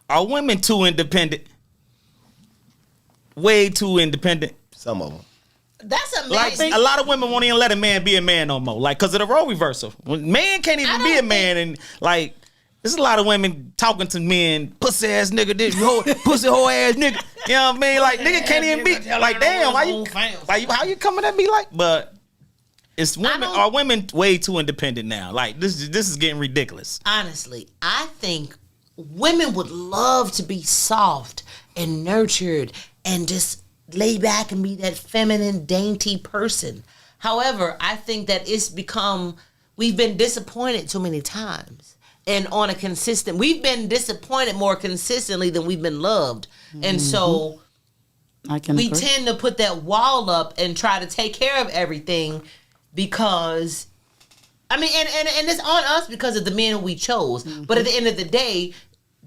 Are women too independent? Way too independent. Some of them. That's a Like a lot of women won't even let a man be a man no more. Like, because of the role reversal. When man can't even be a man, and like there's a lot of women talking to men, pussy ass nigga, this pussy whole ass nigga. You know what I mean? Like nigga can't even be like, damn, how you coming at me like? But it's women. Are women way too independent now? Like this is getting ridiculous. Honestly, I think women would love to be soft and nurtured and just lay back and be that feminine, dainty person. However, I think that we've been disappointed too many times. And we've been disappointed more consistently than we've been loved. And so we tend to put that wall up and try to take care of everything because, I mean, and it's on us because of the men we chose. But at the end of the day,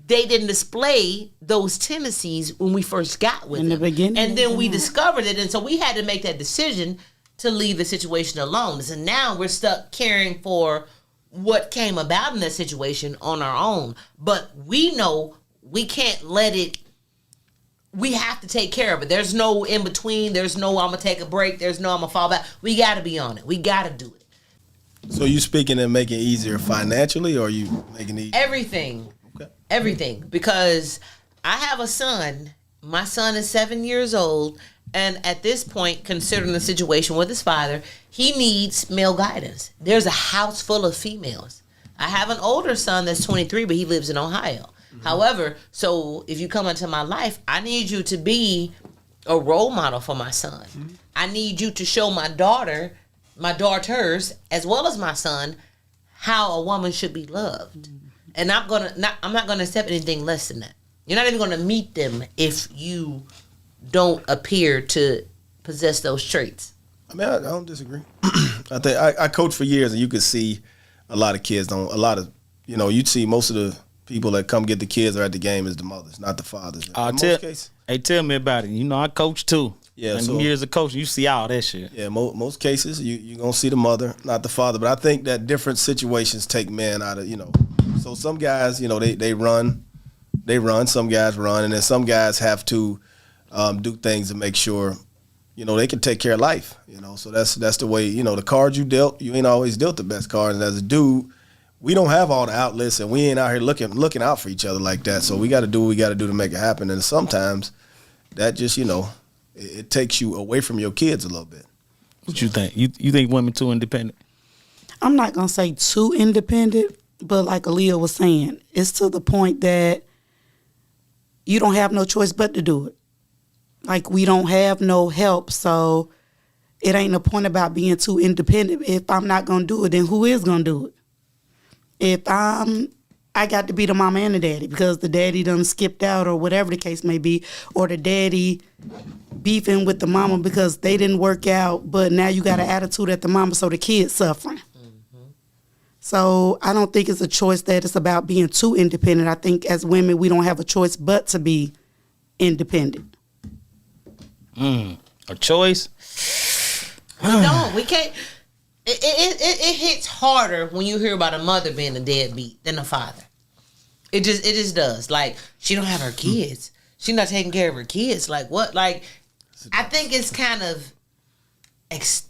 they didn't display those tendencies when we first got with them. In the beginning. And then we discovered it. And so we had to make that decision to leave the situation alone. So now we're stuck caring for what came about in that situation on our own. But we know we can't let it, we have to take care of it. There's no in between. There's no I'm going to take a break. There's no I'm going to fall back. We got to be on it. We got to do it. So you speaking and making it easier financially, or are you making it easier? Everything. Everything. Because I have a son. My son is 7 years old. And at this point, considering the situation with his father, he needs male guidance. There's a house full of females. I have an older son that's 23, but he lives in Ohio. However, so if you come into my life, I need you to be a role model for my son. I need you to show my daughters, as well as my son, how a woman should be loved. And I'm not gonna accept anything less than that. You're not even gonna meet them if you don't appear to possess those traits. I mean, I don't disagree. I think I coached for years, and you could see a lot of kids you'd see most of the people that come get the kids are at the game is the mothers, not the fathers. Tell me about it. You know, I coach too. Yeah, and so years of coaching, you see all that shit. Yeah, most cases you're gonna see the mother, not the father. But I think that different situations take men out of So some guys, they run. Some guys run, and then some guys have to do things to make sure, they can take care of life. So that's the way. The cards you dealt, you ain't always dealt the best card. And as a dude, we don't have all the outlets, and we ain't out here looking out for each other like that. So we got to do what we got to do to make it happen. And sometimes that just, it takes you away from your kids a little bit. What you think? You think women too independent? I'm not gonna say too independent, but like Aaliyah was saying, it's to the point that you don't have no choice but to do it. Like, we don't have no help, so it ain't no point about being too independent. If I'm not gonna do it, then who is gonna do it? If I got to be the mama and the daddy because the daddy done skipped out or whatever the case may be, or the daddy beefing with the mama because they didn't work out, but now you got an attitude at the mama, so the kid's suffering. So I don't think it's a choice that it's about being too independent. I think as women, we don't have a choice but to be independent. A choice? We don't. We can't. It hits harder when you hear about a mother being a deadbeat than a father. It just does. Like, she don't have her kids. She's not taking care of her kids. Like, what? Like, I think it's kind of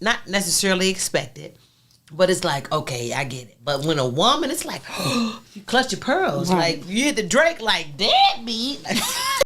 not necessarily expected, but it's like, okay, I get it. But when a woman, it's like, oh, you clutch your pearls. Right. Like, you hit the Drake like, deadbeat.